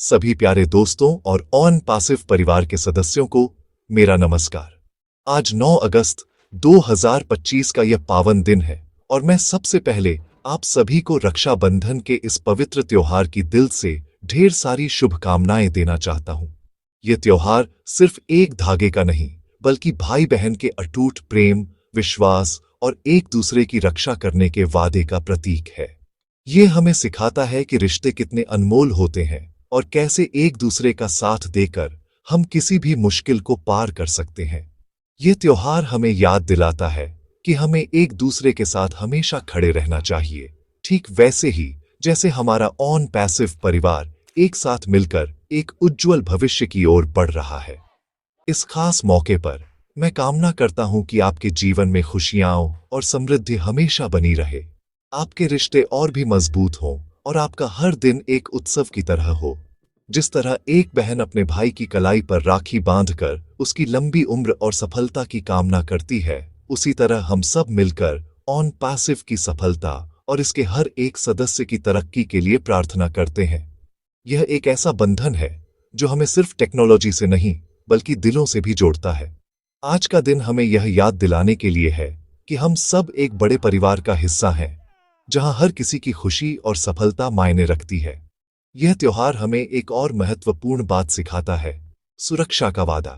सभी प्यारे दोस्तों और ऑन पासिव परिवार के सदस्यों को मेरा नमस्कार। आज 9 अगस्त 2025 का यह पावन दिन है और मैं सबसे पहले आप सभी को रक्षाबंधन के इस पवित्र त्योहार की दिल से ढेर सारी शुभकामनाएं देना चाहता हूं। यह त्योहार सिर्फ एक धागे का नहीं, बल्कि भाई बहन के अटूट प्रेम, विश्वास और एक दूसरे की रक्षा करने के वादे का प्रतीक है। यह हमें सिखाता है कि रिश्ते कितने अनमोल होते हैं और कैसे एक दूसरे का साथ देकर हम किसी भी मुश्किल को पार कर सकते हैं। यह त्योहार हमें याद दिलाता है कि हमें एक दूसरे के साथ हमेशा खड़े रहना चाहिए, ठीक वैसे ही जैसे हमारा ऑन पैसिव परिवार एक साथ मिलकर एक उज्जवल भविष्य की ओर बढ़ रहा है। इस खास मौके पर मैं कामना करता हूं कि आपके जीवन में खुशियां और समृद्धि हमेशा बनी रहे, आपके रिश्ते और भी मजबूत हों और आपका हर दिन एक उत्सव की तरह हो। जिस तरह एक बहन अपने भाई की कलाई पर राखी बांधकर उसकी लंबी उम्र और सफलता की कामना करती है, उसी तरह हम सब मिलकर ऑन पैसिव की सफलता और इसके हर एक सदस्य की तरक्की के लिए प्रार्थना करते हैं। यह एक ऐसा बंधन है जो हमें सिर्फ टेक्नोलॉजी से नहीं, बल्कि दिलों से भी जोड़ता है। आज का दिन हमें यह याद दिलाने के लिए है कि हम सब एक बड़े परिवार का हिस्सा हैं, जहां हर किसी की खुशी और सफलता मायने रखती है। यह त्योहार हमें एक और महत्वपूर्ण बात सिखाता है, सुरक्षा का वादा।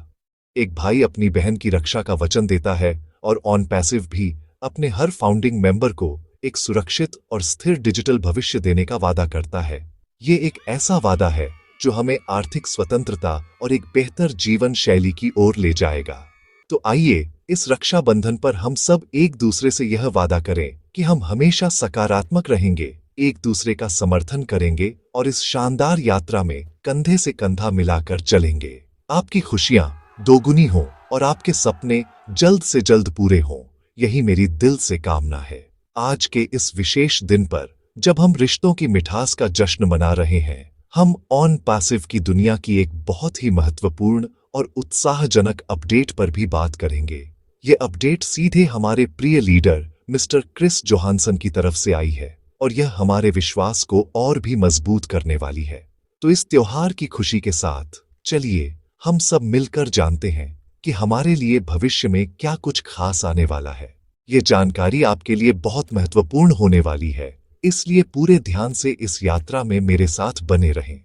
एक भाई अपनी बहन की रक्षा का वचन देता है और ऑन पैसिव भी अपने हर फाउंडिंग मेंबर को एक सुरक्षित और स्थिर डिजिटल भविष्य देने का वादा करता है। ये एक ऐसा वादा है जो हमें आर्थिक स्वतंत्रता और एक बेहतर जीवन शैली की ओर ले जाएगा। तो आइए इस रक्षाबंधन पर हम सब एक दूसरे से यह वादा करें कि हम हमेशा सकारात्मक रहेंगे, एक दूसरे का समर्थन करेंगे और इस शानदार यात्रा में कंधे से कंधा मिलाकर चलेंगे। आपकी खुशियां दोगुनी हों और आपके सपने जल्द से जल्द पूरे हों, यही मेरी दिल से कामना है। आज के इस विशेष दिन पर जब हम रिश्तों की मिठास का जश्न मना रहे हैं, हम ऑन पैसिव की दुनिया की एक बहुत ही महत्वपूर्ण और उत्साहजनक अपडेट पर भी बात करेंगे। ये अपडेट सीधे हमारे प्रिय लीडर मिस्टर क्रिस जोहानसन की तरफ से आई है और यह हमारे विश्वास को और भी मजबूत करने वाली है। तो इस त्योहार की खुशी के साथ चलिए हम सब मिलकर जानते हैं कि हमारे लिए भविष्य में क्या कुछ खास आने वाला है। ये जानकारी आपके लिए बहुत महत्वपूर्ण होने वाली है, इसलिए पूरे ध्यान से इस यात्रा में मेरे साथ बने रहें।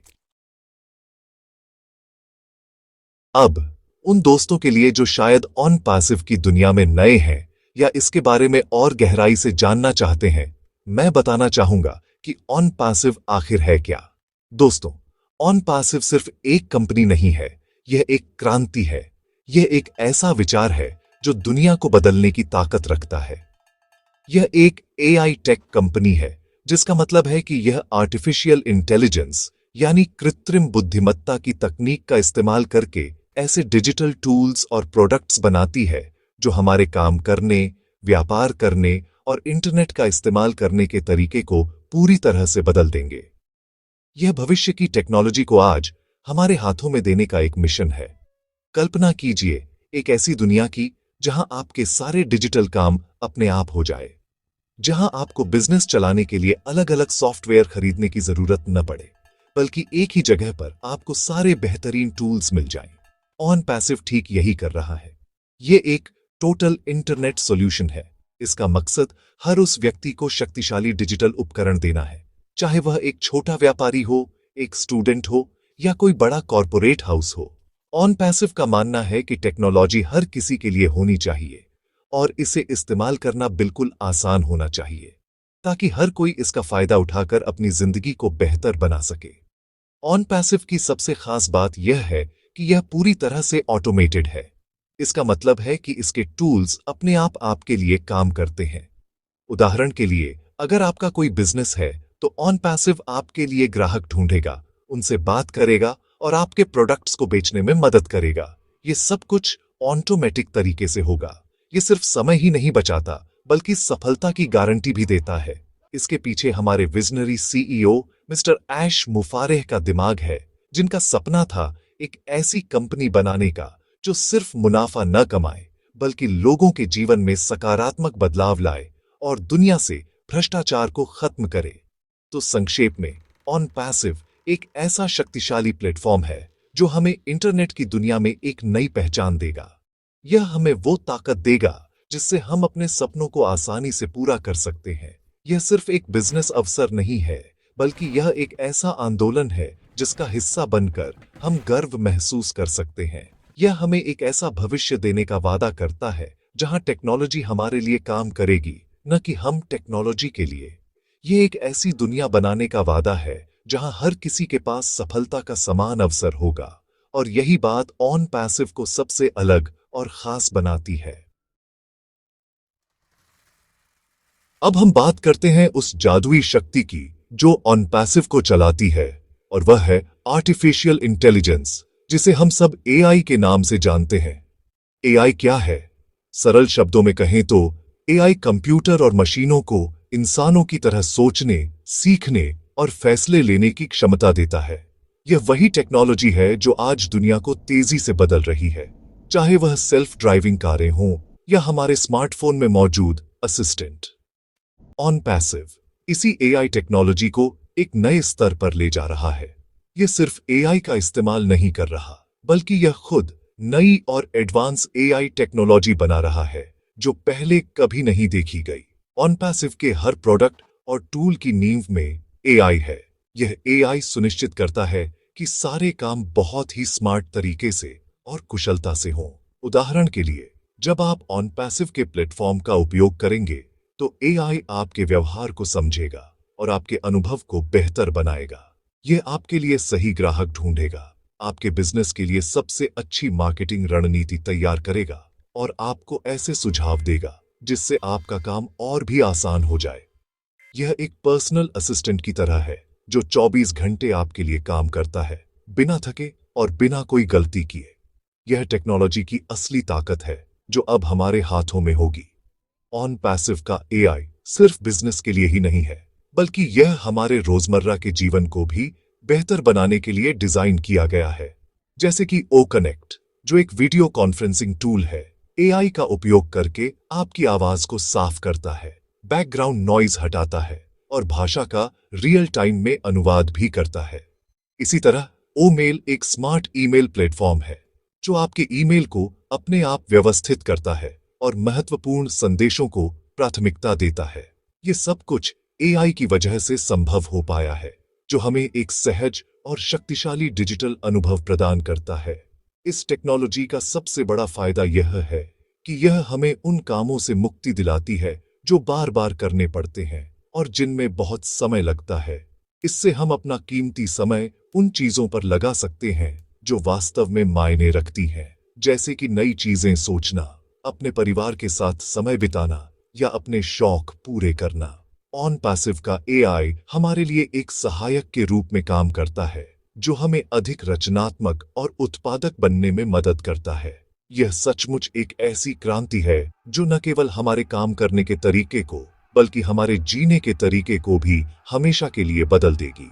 अब उन दोस्तों के लिए जो शायद ऑन पैसिव की दुनिया में नए हैं या इसके बारे में और गहराई से जानना चाहते हैं, मैं बताना चाहूंगा कि ऑन पैसिव आखिर है क्या। दोस्तों, ऑन पैसिव सिर्फ एक कंपनी नहीं है, यह एक क्रांति है। यह एक ऐसा विचार है जो दुनिया को बदलने की ताकत रखता है। यह एक एआई टेक कंपनी है, जिसका मतलब है कि यह आर्टिफिशियल इंटेलिजेंस यानी कृत्रिम बुद्धिमत्ता की तकनीक का इस्तेमाल करके ऐसे डिजिटल टूल्स और प्रोडक्ट्स बनाती है जो हमारे काम करने, व्यापार करने और इंटरनेट का इस्तेमाल करने के तरीके को पूरी तरह से बदल देंगे। यह भविष्य की टेक्नोलॉजी को आज हमारे हाथों में देने का एक मिशन है। कल्पना कीजिए एक ऐसी दुनिया की जहां आपके सारे डिजिटल काम अपने आप हो जाए, जहां आपको बिजनेस चलाने के लिए अलग अलग सॉफ्टवेयर खरीदने की जरूरत न पड़े, बल्कि एक ही जगह पर आपको सारे बेहतरीन टूल्स मिल जाएं। ऑन पैसिव ठीक यही कर रहा है। ये एक टोटल इंटरनेट सॉल्यूशन है। इसका मकसद हर उस व्यक्ति को शक्तिशाली डिजिटल उपकरण देना है, चाहे वह एक छोटा व्यापारी हो, एक स्टूडेंट हो या कोई बड़ा कॉरपोरेट हाउस हो। ऑन पैसिव का मानना है कि टेक्नोलॉजी हर किसी के लिए होनी चाहिए और इसे इस्तेमाल करना बिल्कुल आसान होना चाहिए, ताकि हर कोई इसका फायदा उठाकर अपनी जिंदगी को बेहतर बना सके। ऑन पैसिव की सबसे खास बात यह है कि यह पूरी तरह से ऑटोमेटेड है। इसका मतलब है कि इसके टूल्स अपने आप आपके लिए काम करते हैं। उदाहरण के लिए, अगर आपका कोई बिजनेस है तो ऑन पैसिव आपके लिए ग्राहक ढूंढेगा, उनसे बात करेगा और आपके प्रोडक्ट्स को बेचने में मदद करेगा। ये सब कुछ ऑटोमेटिक तरीके से होगा। ये सिर्फ समय ही नहीं बचाता, बल्कि सफलता की गारंटी भी देता है। इसके पीछे हमारे विजनरी सीईओ मिस्टर ऐश मुफारेह का दिमाग है, जिनका सपना था एक ऐसी कंपनी बनाने का जो सिर्फ मुनाफा न कमाए, बल्कि लोगों के जीवन में सकारात्मक बदलाव लाए और दुनिया से भ्रष्टाचार को खत्म करे। तो संक्षेप में, ऑन पैसिव एक ऐसा शक्तिशाली प्लेटफॉर्म है जो हमें इंटरनेट की दुनिया में एक नई पहचान देगा। यह हमें वो ताकत देगा जिससे हम अपने सपनों को आसानी से पूरा कर सकते हैं। यह सिर्फ एक बिजनेस अवसर नहीं है, बल्कि यह एक ऐसा आंदोलन है जिसका हिस्सा बनकर हम गर्व महसूस कर सकते हैं। यह हमें एक ऐसा भविष्य देने का वादा करता है जहां टेक्नोलॉजी हमारे लिए काम करेगी, न कि हम टेक्नोलॉजी के लिए। ये एक ऐसी दुनिया बनाने का वादा है जहां हर किसी के पास सफलता का समान अवसर होगा, और यही बात ऑन पैसिव को सबसे अलग और खास बनाती है। अब हम बात करते हैं उस जादुई शक्ति की जो ऑन पैसिव को चलाती है, और वह है आर्टिफिशियल इंटेलिजेंस, जिसे हम सब एआई के नाम से जानते हैं। एआई क्या है? सरल शब्दों में कहें तो एआई कंप्यूटर और मशीनों को इंसानों की तरह सोचने, सीखने और फैसले लेने की क्षमता देता है। यह वही टेक्नोलॉजी है जो आज दुनिया को तेजी से बदल रही है, चाहे वह सेल्फ ड्राइविंग कारें हों या हमारे स्मार्टफोन में मौजूद असिस्टेंट। ऑन पैसिव इसी एआई टेक्नोलॉजी को एक नए स्तर पर ले जा रहा है। यह सिर्फ एआई का इस्तेमाल नहीं कर रहा, बल्कि यह खुद नई और एडवांस एआई टेक्नोलॉजी बना रहा है जो पहले कभी नहीं देखी गई। ऑन पैसिव के हर प्रोडक्ट और टूल की नींव में एआई है। यह एआई सुनिश्चित करता है कि सारे काम बहुत ही स्मार्ट तरीके से और कुशलता से हों। उदाहरण के लिए, जब आप ऑन पैसिव के प्लेटफॉर्म का उपयोग करेंगे तो एआई आपके व्यवहार को समझेगा और आपके अनुभव को बेहतर बनाएगा। यह आपके लिए सही ग्राहक ढूंढेगा, आपके बिजनेस के लिए सबसे अच्छी मार्केटिंग रणनीति तैयार करेगा और आपको ऐसे सुझाव देगा जिससे आपका काम और भी आसान हो जाए। यह एक पर्सनल असिस्टेंट की तरह है जो 24 घंटे आपके लिए काम करता है, बिना थके और बिना कोई गलती किए। यह टेक्नोलॉजी की असली ताकत है जो अब हमारे हाथों में होगी। ऑन पैसिव का एआई सिर्फ बिजनेस के लिए ही नहीं है, बल्कि यह हमारे रोजमर्रा के जीवन को भी बेहतर बनाने के लिए डिजाइन किया गया है। जैसे कि ओ कनेक्ट, जो एक वीडियो कॉन्फ्रेंसिंग टूल है, एआई का उपयोग करके आपकी आवाज को साफ करता है, बैकग्राउंड नॉइज हटाता है और भाषा का रियल टाइम में अनुवाद भी करता है। इसी तरह ओ मेल एक स्मार्ट ईमेल प्लेटफॉर्म है जो आपके ईमेल को अपने आप व्यवस्थित करता है और महत्वपूर्ण संदेशों को प्राथमिकता देता है। ये सब कुछ एआई की वजह से संभव हो पाया है, जो हमें एक सहज और शक्तिशाली डिजिटल अनुभव प्रदान करता है। इस टेक्नोलॉजी का सबसे बड़ा फायदा यह है कि यह हमें उन कामों से मुक्ति दिलाती है जो बार बार करने पड़ते हैं और जिनमें बहुत समय लगता है। इससे हम अपना कीमती समय उन चीजों पर लगा सकते हैं जो वास्तव में मायने रखती हैं, जैसे कि नई चीजें सोचना, अपने परिवार के साथ समय बिताना या अपने शौक पूरे करना। ऑन पैसिव का एआई हमारे लिए एक सहायक के रूप में काम करता है जो हमें अधिक रचनात्मक और उत्पादक बनने में मदद करता है। यह सचमुच एक ऐसी क्रांति है जो न केवल हमारे काम करने के तरीके को, बल्कि हमारे जीने के तरीके को भी हमेशा के लिए बदल देगी।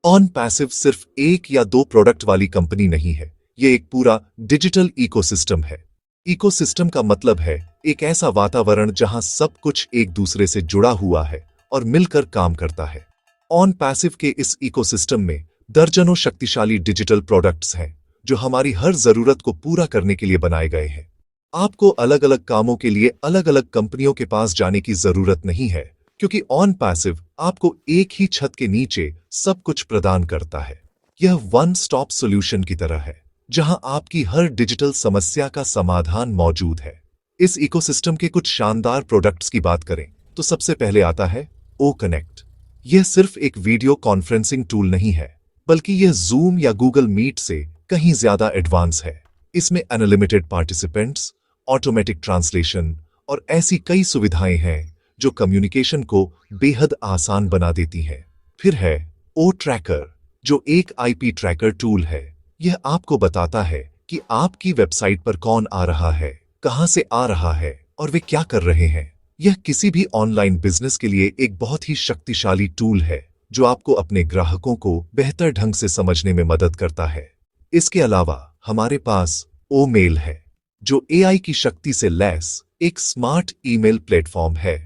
ऑन पैसिव सिर्फ एक या दो प्रोडक्ट वाली कंपनी नहीं है, यह एक पूरा डिजिटल इकोसिस्टम है। इकोसिस्टम का मतलब है एक ऐसा वातावरण जहां सब कुछ एक दूसरे से जुड़ा हुआ है और मिलकर काम करता है। ऑन पैसिव के इस इकोसिस्टम में दर्जनों शक्तिशाली डिजिटल प्रोडक्ट्स हैं जो हमारी हर जरूरत को पूरा करने के लिए बनाए गए हैं। आपको अलग अलग कामों के लिए अलग अलग कंपनियों के पास जाने की जरूरत नहीं है, क्योंकि ऑन पैसिव आपको एक ही छत के नीचे सब कुछ प्रदान करता है। यह वन स्टॉप सॉल्यूशन की तरह है जहां आपकी हर डिजिटल समस्या का समाधान मौजूद है। इस इकोसिस्टम के कुछ शानदार प्रोडक्ट्स की बात करें तो सबसे पहले आता है ओ कनेक्ट। यह सिर्फ एक वीडियो कॉन्फ्रेंसिंग टूल नहीं है, बल्कि यह जूम या गूगल मीट से कहीं ज्यादा एडवांस है। इसमें अनलिमिटेड पार्टिसिपेंट्स, ऑटोमेटिक ट्रांसलेशन और ऐसी कई सुविधाएं हैं जो कम्युनिकेशन को बेहद आसान बना देती हैं। फिर है ओ ट्रैकर, जो एक आईपी ट्रैकर टूल है। यह आपको बताता है कि आपकी वेबसाइट पर कौन आ रहा है, कहां से आ रहा है और वे क्या कर रहे हैं। यह किसी भी ऑनलाइन बिजनेस के लिए एक बहुत ही शक्तिशाली टूल है जो आपको अपने ग्राहकों को बेहतर ढंग से समझने में मदद करता है। इसके अलावा हमारे पास ओ मेल है, जो एआई की शक्ति से लैस एक स्मार्ट ईमेल प्लेटफॉर्म है।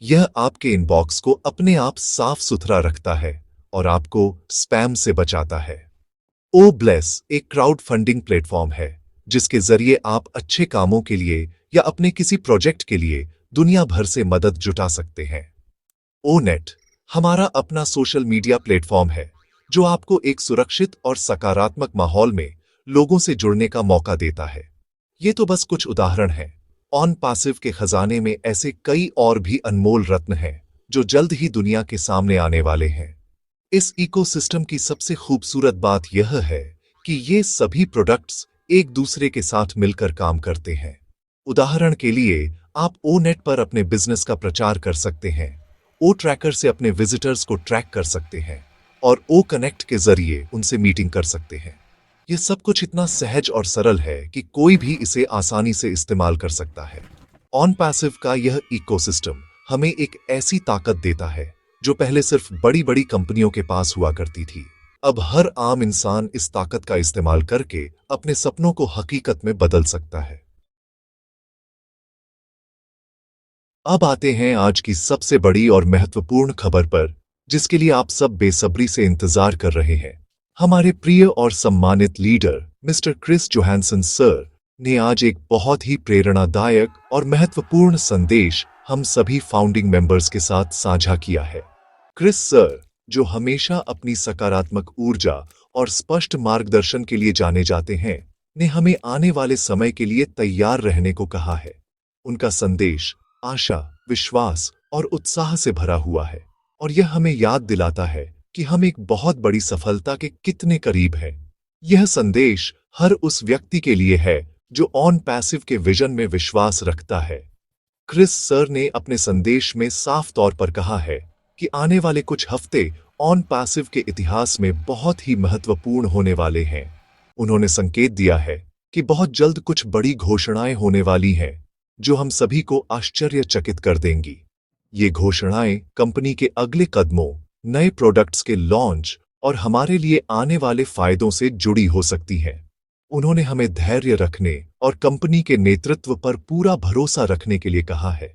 यह आपके इनबॉक्स को अपने आप साफ सुथरा रखता है और आपको स्पैम से बचाता है। ओ ब्लेस एक क्राउड फंडिंग प्लेटफॉर्म है जिसके जरिए आप अच्छे कामों के लिए या अपने किसी प्रोजेक्ट के लिए दुनिया भर से मदद जुटा सकते हैं। ओ नेट हमारा अपना सोशल मीडिया प्लेटफॉर्म है जो आपको एक सुरक्षित और सकारात्मक माहौल में लोगों से जुड़ने का मौका देता है। ये तो बस कुछ उदाहरण हैं। ऑन पासिव के खजाने में ऐसे कई और भी अनमोल रत्न हैं जो जल्द ही दुनिया के सामने आने वाले हैं। इस इकोसिस्टम की सबसे खूबसूरत बात यह है कि ये सभी प्रोडक्ट्स एक दूसरे के साथ मिलकर काम करते हैं। उदाहरण के लिए आप ओ नेट पर अपने बिजनेस का प्रचार कर सकते हैं, ओ ट्रैकर से अपने विजिटर्स को ट्रैक कर सकते हैं और ओ कनेक्ट के जरिए उनसे मीटिंग कर सकते हैं। यह सब कुछ इतना सहज और सरल है कि कोई भी इसे आसानी से इस्तेमाल कर सकता है। ऑन पैसिव का यह इकोसिस्टम हमें एक ऐसी ताकत देता है जो पहले सिर्फ बड़ी बड़ी कंपनियों के पास हुआ करती थी। अब हर आम इंसान इस ताकत का इस्तेमाल करके अपने सपनों को हकीकत में बदल सकता है। अब आते हैं आज की सबसे बड़ी और महत्वपूर्ण खबर पर, जिसके लिए आप सब बेसब्री से इंतजार कर रहे हैं। हमारे प्रिय और सम्मानित leader mister Chris Johansson sir ने आज एक बहुत ही प्रेरणादायक और महत्वपूर्ण संदेश हम सभी फाउंडिंग मेंबर्स के साथ साझा किया है। क्रिस सर, जो हमेशा अपनी सकारात्मक ऊर्जा और स्पष्ट मार्गदर्शन के लिए जाने जाते हैं, ने हमें आने वाले समय के लिए तैयार रहने को कहा है। उनका संदेश आशा, विश्वास और उत्साह से भरा हुआ है और यह हमें याद दिलाता है कि हम एक बहुत बड़ी सफलता के कितने करीब हैं। यह संदेश हर उस व्यक्ति के लिए है जो ऑन पैसिव के विजन में विश्वास रखता है। क्रिस सर ने अपने संदेश में साफ तौर पर कहा है कि आने वाले कुछ हफ्ते ऑन पैसिव के इतिहास में बहुत ही महत्वपूर्ण होने वाले हैं। उन्होंने संकेत दिया है कि बहुत जल्द कुछ बड़ी घोषणाएं होने वाली हैं जो हम सभी को आश्चर्यचकित कर देंगी। ये घोषणाएं कंपनी के अगले कदमों, नए प्रोडक्ट्स के लॉन्च और हमारे लिए आने वाले फायदों से जुड़ी हो सकती हैं। उन्होंने हमें धैर्य रखने और कंपनी के नेतृत्व पर पूरा भरोसा रखने के लिए कहा है।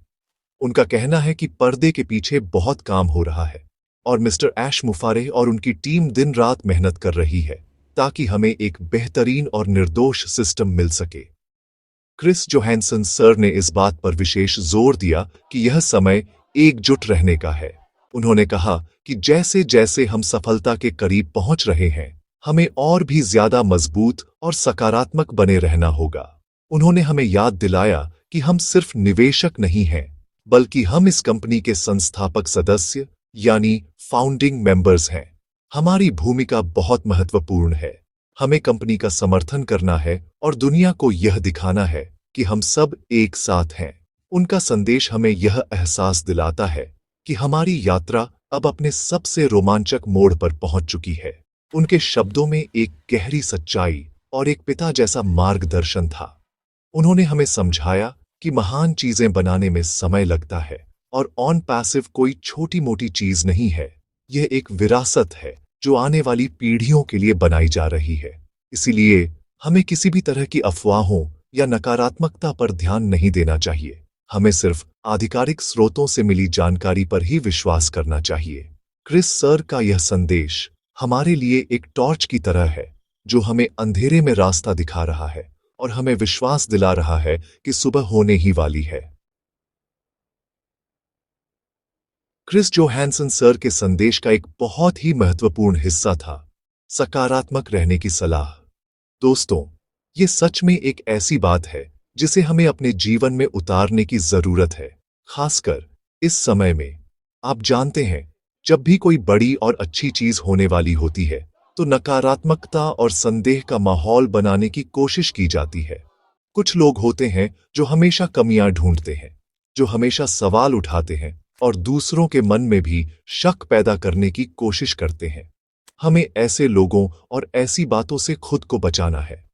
उनका कहना है कि पर्दे के पीछे बहुत काम हो रहा है और मिस्टर ऐश मुफारे और उनकी टीम दिन रात मेहनत कर रही है ताकि हमें एक बेहतरीन और निर्दोष सिस्टम मिल सके। क्रिस जोहानसन सर ने इस बात पर विशेष जोर दिया कि यह समय एकजुट रहने का है। उन्होंने कहा कि जैसे जैसे हम सफलता के करीब पहुंच रहे हैं, हमें और भी ज्यादा मजबूत और सकारात्मक बने रहना होगा। उन्होंने हमें याद दिलाया कि हम सिर्फ निवेशक नहीं हैं, बल्कि हम इस कंपनी के संस्थापक सदस्य यानी फाउंडिंग मेंबर्स हैं। हमारी भूमिका बहुत महत्वपूर्ण है। हमें कंपनी का समर्थन करना है और दुनिया को यह दिखाना है कि हम सब एक साथ हैं। उनका संदेश हमें यह एहसास दिलाता है कि हमारी यात्रा अब अपने सबसे रोमांचक मोड़ पर पहुंच चुकी है। उनके शब्दों में एक गहरी सच्चाई और एक पिता जैसा मार्गदर्शन था। उन्होंने हमें समझाया कि महान चीजें बनाने में समय लगता है और ऑन पैसिव कोई छोटी मोटी चीज नहीं है। यह एक विरासत है जो आने वाली पीढ़ियों के लिए बनाई जा रही है। इसीलिए हमें किसी भी तरह की अफवाहों या नकारात्मकता पर ध्यान नहीं देना चाहिए। हमें सिर्फ आधिकारिक स्रोतों से मिली जानकारी पर ही विश्वास करना चाहिए। क्रिस सर का यह संदेश हमारे लिए एक टॉर्च की तरह है जो हमें अंधेरे में रास्ता दिखा रहा है और हमें विश्वास दिला रहा है कि सुबह होने ही वाली है। क्रिस जोहानसन सर के संदेश का एक बहुत ही महत्वपूर्ण हिस्सा था सकारात्मक रहने की सलाह। दोस्तों, ये सच में एक ऐसी बात है जिसे हमें अपने जीवन में उतारने की जरूरत है, खासकर इस समय में। आप जानते हैं, जब भी कोई बड़ी और अच्छी चीज होने वाली होती है तो नकारात्मकता और संदेह का माहौल बनाने की कोशिश की जाती है। कुछ लोग होते हैं जो हमेशा कमियां ढूंढते हैं, जो हमेशा सवाल उठाते हैं और दूसरों के मन में भी शक पैदा करने की कोशिश करते हैं। हमें ऐसे लोगों और ऐसी बातों से खुद को बचाना है।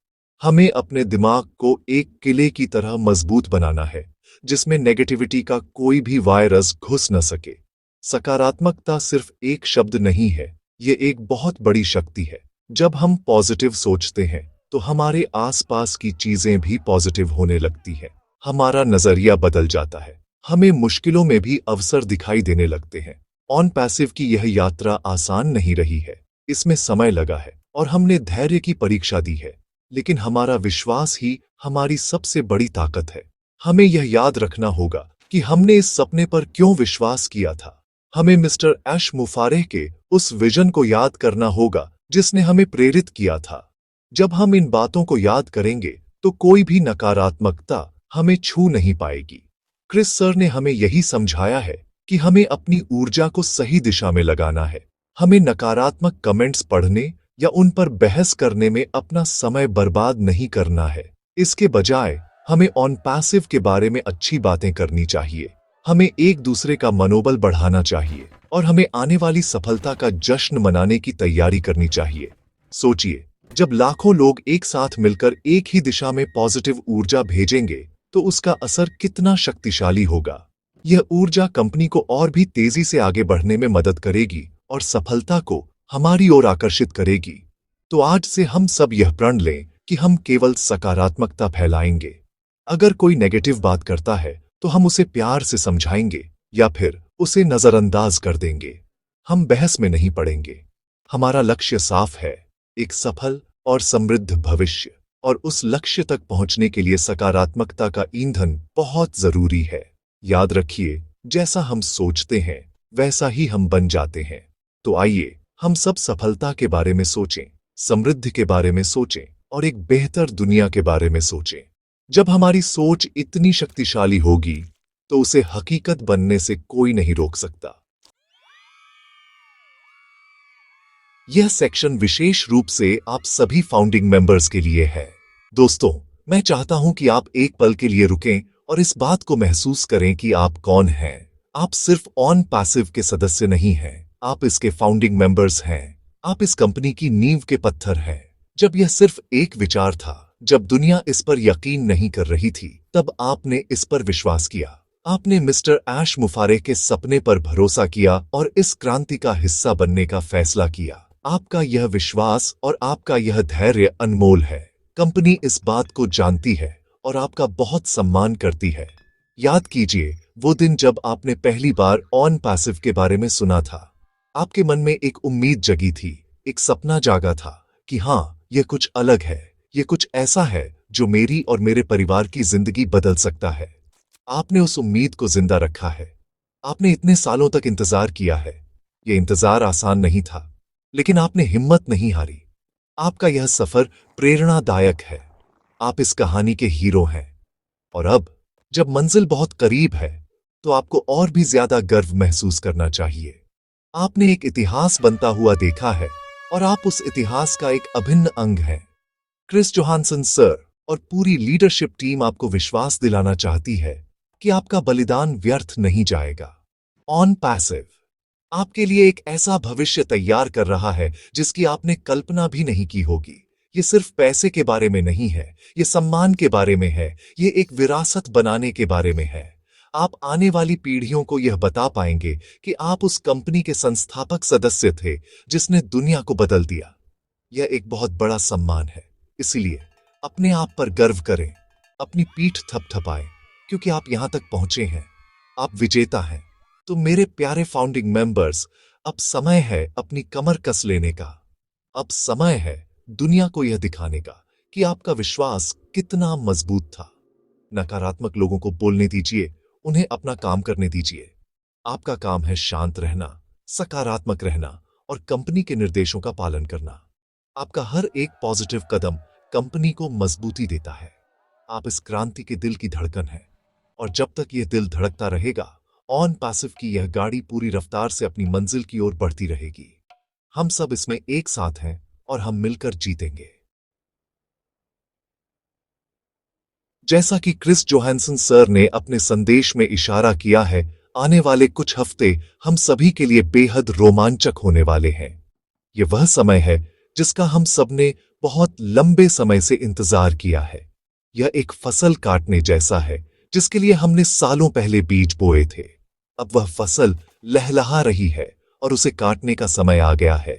हमें अपने दिमाग को एक किले की तरह मजबूत बनाना है जिसमें नेगेटिविटी का कोई भी वायरस घुस न सके। सकारात्मकता सिर्फ एक शब्द नहीं है, ये एक बहुत बड़ी शक्ति है। जब हम पॉजिटिव सोचते हैं तो हमारे आसपास की चीजें भी पॉजिटिव होने लगती हैं। हमारा नजरिया बदल जाता है, हमें मुश्किलों में भी अवसर दिखाई देने लगते हैं। ऑन पैसिव की यह यात्रा आसान नहीं रही है। इसमें समय लगा है और हमने धैर्य की परीक्षा दी है, लेकिन हमारा विश्वास ही हमारी सबसे बड़ी ताकत है। हमें यह याद रखना होगा कि हमने इस सपने पर क्यों विश्वास किया था। हमें मिस्टर ऐश मुफारेह के उस विजन को याद करना होगा जिसने हमें प्रेरित किया था। जब हम इन बातों को याद करेंगे तो कोई भी नकारात्मकता हमें छू नहीं पाएगी। क्रिस सर ने हमें यही समझाया है कि हमें अपनी ऊर्जा को सही दिशा में लगाना है। हमें नकारात्मक कमेंट्स पढ़ने या उन पर बहस करने में अपना समय बर्बाद नहीं करना है। इसके बजाय हमें ऑन पैसिव के बारे में अच्छी बातें करनी चाहिए। हमें एक दूसरे का मनोबल बढ़ाना चाहिए और हमें आने वाली सफलता का जश्न मनाने की तैयारी करनी चाहिए। सोचिए, जब लाखों लोग एक साथ मिलकर एक ही दिशा में पॉजिटिव ऊर्जा भेजेंगे तो उसका असर कितना शक्तिशाली होगा। यह ऊर्जा कंपनी को और भी तेजी से आगे बढ़ने में मदद करेगी और सफलता को हमारी ओर आकर्षित करेगी। तो आज से हम सब यह प्रण लें कि हम केवल सकारात्मकता फैलाएंगे। अगर कोई नेगेटिव बात करता है तो हम उसे प्यार से समझाएंगे या फिर उसे नजरअंदाज कर देंगे। हम बहस में नहीं पड़ेंगे। हमारा लक्ष्य साफ है, एक सफल और समृद्ध भविष्य, और उस लक्ष्य तक पहुंचने के लिए सकारात्मकता का ईंधन बहुत जरूरी है। याद रखिए, जैसा हम सोचते हैं वैसा ही हम बन जाते हैं। तो आइए हम सब सफलता के बारे में सोचें, समृद्धि के बारे में सोचें और एक बेहतर दुनिया के बारे में सोचें। जब हमारी सोच इतनी शक्तिशाली होगी तो उसे हकीकत बनने से कोई नहीं रोक सकता। यह सेक्शन विशेष रूप से आप सभी फाउंडिंग मेंबर्स के लिए है। दोस्तों, मैं चाहता हूं कि आप एक पल के लिए रुकें और इस बात को महसूस करें कि आप कौन हैं। आप सिर्फ ऑन पैसिव के सदस्य नहीं हैं, आप इसके फाउंडिंग मेंबर्स हैं। आप इस कंपनी की नींव के पत्थर हैं। जब यह सिर्फ एक विचार था, जब दुनिया इस पर यकीन नहीं कर रही थी, तब आपने इस पर विश्वास किया। आपने मिस्टर ऐश मुफारेह के सपने पर भरोसा किया और इस क्रांति का हिस्सा बनने का फैसला किया। आपका यह विश्वास और आपका यह धैर्य अनमोल है। कंपनी इस बात को जानती है और आपका बहुत सम्मान करती है। याद कीजिए वो दिन जब आपने पहली बार ऑन पैसिव के बारे में सुना था। आपके मन में एक उम्मीद जगी थी, एक सपना जागा था कि हाँ, यह कुछ अलग है, यह कुछ ऐसा है जो मेरी और मेरे परिवार की जिंदगी बदल सकता है। आपने उस उम्मीद को जिंदा रखा है। आपने इतने सालों तक इंतजार किया है। यह इंतजार आसान नहीं था, लेकिन आपने हिम्मत नहीं हारी। आपका यह सफर प्रेरणादायक है। आप इस कहानी के हीरो हैं। और अब जब मंजिल बहुत करीब है तो आपको और भी ज्यादा गर्व महसूस करना चाहिए। आपने एक इतिहास बनता हुआ देखा है और आप उस इतिहास का एक अभिन्न अंग हैं। क्रिस जोहानसन सर और पूरी लीडरशिप टीम आपको विश्वास दिलाना चाहती है कि आपका बलिदान व्यर्थ नहीं जाएगा। ऑन पैसिव आपके लिए एक ऐसा भविष्य तैयार कर रहा है जिसकी आपने कल्पना भी नहीं की होगी। ये सिर्फ पैसे के बारे में नहीं है, ये सम्मान के बारे में है, ये एक विरासत बनाने के बारे में है। आप आने वाली पीढ़ियों को यह बता पाएंगे कि आप उस कंपनी के संस्थापक सदस्य थे जिसने दुनिया को बदल दिया। यह एक बहुत बड़ा सम्मान है, इसलिए अपने आप पर गर्व करें, अपनी पीठ थपथपाएं, क्योंकि आप यहां तक पहुंचे हैं। आप विजेता हैं। तो मेरे प्यारे फाउंडिंग मेंबर्स, अब समय है अपनी कमर कस लेने का। अब समय है दुनिया को यह दिखाने का कि आपका विश्वास कितना मजबूत था। नकारात्मक लोगों को बोलने दीजिए, उन्हें अपना काम करने दीजिए। आपका काम है शांत रहना, सकारात्मक रहना और कंपनी के निर्देशों का पालन करना। आपका हर एक पॉजिटिव कदम कंपनी को मजबूती देता है। आप इस क्रांति के दिल की धड़कन है, और जब तक यह दिल धड़कता रहेगा, ऑन पैसिव की यह गाड़ी पूरी रफ्तार से अपनी मंजिल की ओर बढ़ती रहेगी। हम सब इसमें एक साथ हैं और हम मिलकर जीतेंगे। जैसा कि क्रिस जोहानसन सर ने अपने संदेश में इशारा किया है, आने वाले कुछ हफ्ते हम सभी के लिए बेहद रोमांचक होने वाले हैं। यह वह समय है जिसका हम सबने बहुत लंबे समय से इंतजार किया है। यह एक फसल काटने जैसा है जिसके लिए हमने सालों पहले बीज बोए थे। अब वह फसल लहलहा रही है और उसे काटने का समय आ गया है।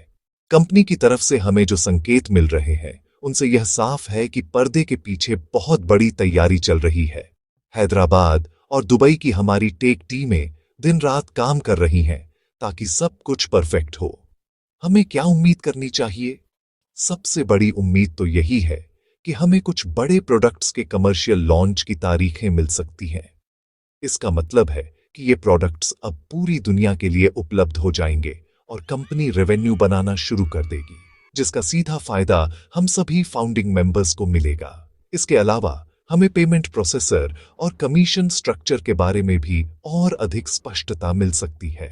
कंपनी की तरफ से हमें जो संकेत मिल रहे हैं उनसे यह साफ है कि पर्दे के पीछे बहुत बड़ी तैयारी चल रही है। हैदराबाद और दुबई की हमारी टेक टीमें दिन रात काम कर रही हैं ताकि सब कुछ परफेक्ट हो। हमें क्या उम्मीद करनी चाहिए? सबसे बड़ी उम्मीद तो यही है कि हमें कुछ बड़े प्रोडक्ट्स के कमर्शियल लॉन्च की तारीखें मिल सकती हैं। इसका मतलब है कि ये प्रोडक्ट्स अब पूरी दुनिया के लिए उपलब्ध हो जाएंगे और कंपनी रेवेन्यू बनाना शुरू कर देगी, जिसका सीधा फायदा हम सभी फाउंडिंग मेंबर्स को मिलेगा। इसके अलावा हमें पेमेंट प्रोसेसर और कमीशन स्ट्रक्चर के बारे में भी और अधिक स्पष्टता मिल सकती है।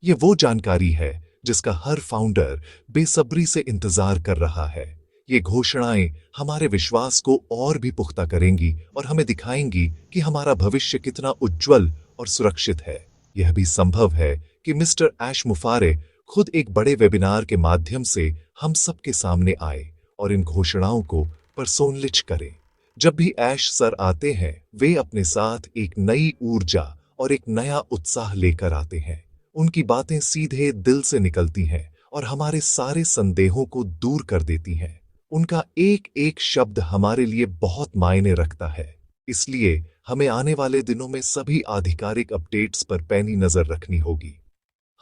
ये वो जानकारी है जिसका हर फाउंडर बेसब्री से इंतजार कर रहा है। ये घोषणाएं हमारे विश्वास को और भी पुख्ता करेंगी और हमें दिखाएंगी कि हमारा भविष्य कितना उज्जवल और सुरक्षित है। यह भी संभव है कि मिस्टर ऐश मुफारे खुद एक बड़े वेबिनार के माध्यम से हम सबके सामने आए और इन घोषणाओं को पर्सोनलिच करें। जब भी ऐश सर आते हैं, वे अपने साथ एक नई ऊर्जा और एक नया उत्साह लेकर आते हैं। उनकी बातें सीधे दिल से निकलती हैं और हमारे सारे संदेहों को दूर कर देती हैं। उनका एक एक शब्द हमारे लिए बहुत मायने रखता है। इसलिए हमें आने वाले दिनों में सभी आधिकारिक अपडेट्स पर पैनी नजर रखनी होगी।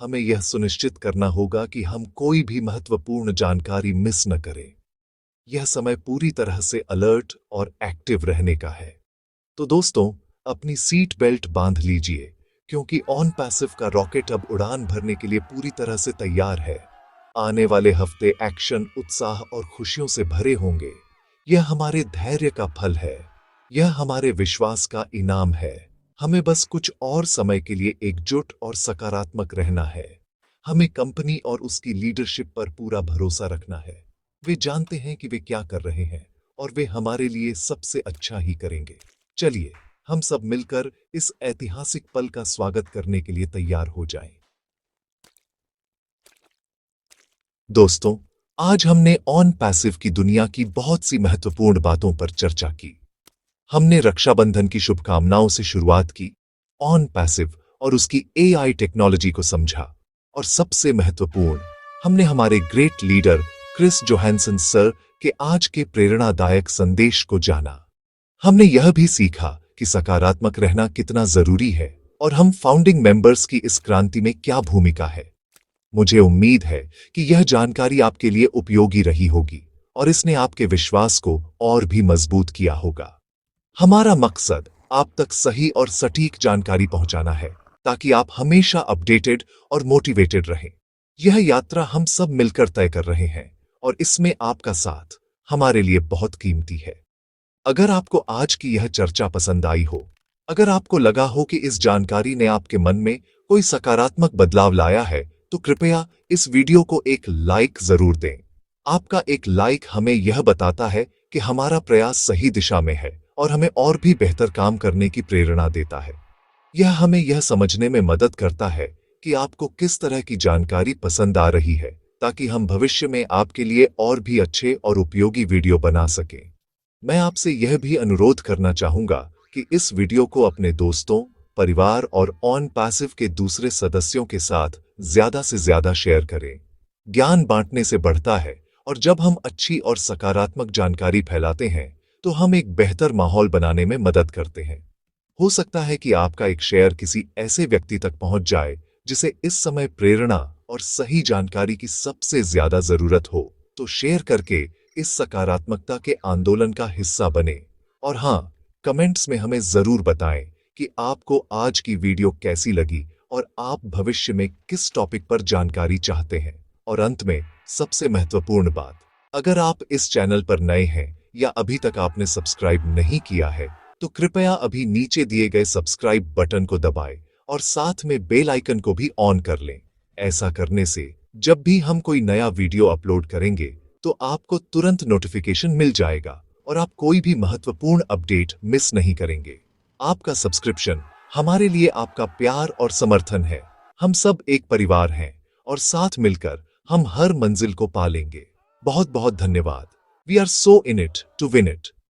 हमें यह सुनिश्चित करना होगा कि हम कोई भी महत्वपूर्ण जानकारी मिस न करें। यह समय पूरी तरह से अलर्ट और एक्टिव रहने का है। तो दोस्तों, अपनी सीट बेल्ट बांध लीजिए, क्योंकि ऑन पैसिव का रॉकेट अब उड़ान भरने के लिए पूरी तरह से तैयार है। आने वाले हफ्ते एक्शन, उत्साह और खुशियों से भरे होंगे। यह हमारे धैर्य का फल है। यह हमारे विश्वास का इनाम है। हमें बस कुछ और समय के लिए एकजुट और सकारात्मक रहना है। हमें कंपनी और उसकी लीडरशिप पर पूरा भरोसा रखना है। वे जानते हैं कि वे क्या कर रहे हैं और वे हमारे लिए सबसे अच्छा ही करेंगे। चलिए, हम सब मिलकर इस ऐतिहासिक पल का स्वागत करने के लिए तैयार हो जाएं। दोस्तों, आज हमने ऑन पैसिव की दुनिया की बहुत सी महत्वपूर्ण बातों पर चर्चा की। हमने रक्षाबंधन की शुभकामनाओं से शुरुआत की, ऑन पैसिव और उसकी एआई टेक्नोलॉजी को समझा, और सबसे महत्वपूर्ण, हमने हमारे great leader Chris Johansson sir के आज के प्रेरणादायक संदेश को जाना। हमने यह भी सीखा कि सकारात्मक रहना कितना जरूरी है और हम फाउंडिंग मेंबर्स की इस क्रांति में क्या भूमिका है। मुझे उम्मीद है कि यह जानकारी आपके लिए उपयोगी रही होगी और इसने आपके विश्वास को और भी मजबूत किया होगा। हमारा मकसद आप तक सही और सटीक जानकारी पहुंचाना है, ताकि आप हमेशा अपडेटेड और मोटिवेटेड रहें। यह यात्रा हम सब मिलकर तय कर रहे हैं और इसमें आपका साथ हमारे लिए बहुत कीमती है। अगर आपको आज की यह चर्चा पसंद आई हो, अगर आपको लगा हो कि इस जानकारी ने आपके मन में कोई सकारात्मक बदलाव लाया है, तो कृपया इस वीडियो को एक लाइक जरूर दें। आपका एक लाइक हमें यह बताता है कि हमारा प्रयास सही दिशा में है और हमें और भी बेहतर काम करने की प्रेरणा देता है। यह हमें यह समझने में मदद करता है कि आपको किस तरह की जानकारी पसंद आ रही है, ताकि हम भविष्य में आपके लिए और भी अच्छे और उपयोगी वीडियो बना सकें। मैं आपसे यह भी अनुरोध करना चाहूंगा कि इस वीडियो को अपने दोस्तों, परिवार और ऑन पैसिव के दूसरे सदस्यों के साथ ज्यादा से ज्यादा शेयर करें। ज्ञान बांटने से बढ़ता है, और जब हम अच्छी और सकारात्मक जानकारी फैलाते हैं, तो हम एक बेहतर माहौल बनाने में मदद करते हैं। हो सकता है कि आपका एक शेयर किसी ऐसे व्यक्ति तक पहुंच जाए जिसे इस समय प्रेरणा और सही जानकारी की सबसे ज्यादा जरूरत हो। तो शेयर करके इस सकारात्मकता के आंदोलन का हिस्सा बने। और हाँ, कमेंट्स में हमें जरूर बताएं कि आपको आज की वीडियो कैसी लगी और आप भविष्य में किस टॉपिक पर जानकारी चाहते हैं। और अंत में सबसे महत्वपूर्ण बात, अगर आप इस चैनल पर नए हैं या अभी तक आपने सब्सक्राइब नहीं किया है, तो कृपया अभी नीचे दिए गए सब्सक्राइब बटन को दबाएं और साथ में बेल आइकन को भी ऑन कर लें। ऐसा करने से जब भी हम कोई नया वीडियो अपलोड करेंगे, तो आपको तुरंत नोटिफिकेशन मिल जाएगा और आप कोई भी महत्वपूर्ण अपडेट मिस नहीं करेंगे। आपका सब्सक्रिप्शन हमारे लिए आपका प्यार और समर्थन है। हम सब एक परिवार हैं और साथ मिलकर हम हर मंजिल को पा लेंगे। बहुत बहुत धन्यवाद। We are so in it to win it.